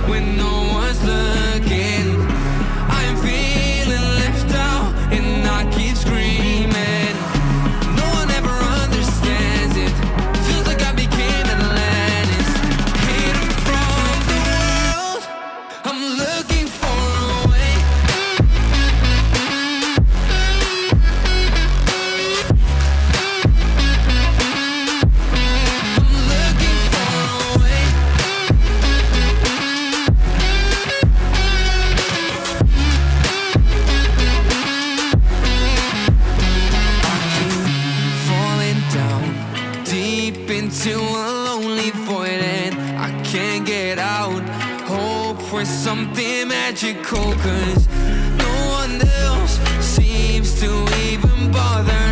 when no one's looking. I'm feeling left out and I keep screaming. No one ever understands it. Feels like I became Atlantis. Hidden from the world, I'm looking for a way. I'm looking for a way. Falling down deep into a lonely void and I can't get out. Hope for something magical, 'cause no one else seems to even bother.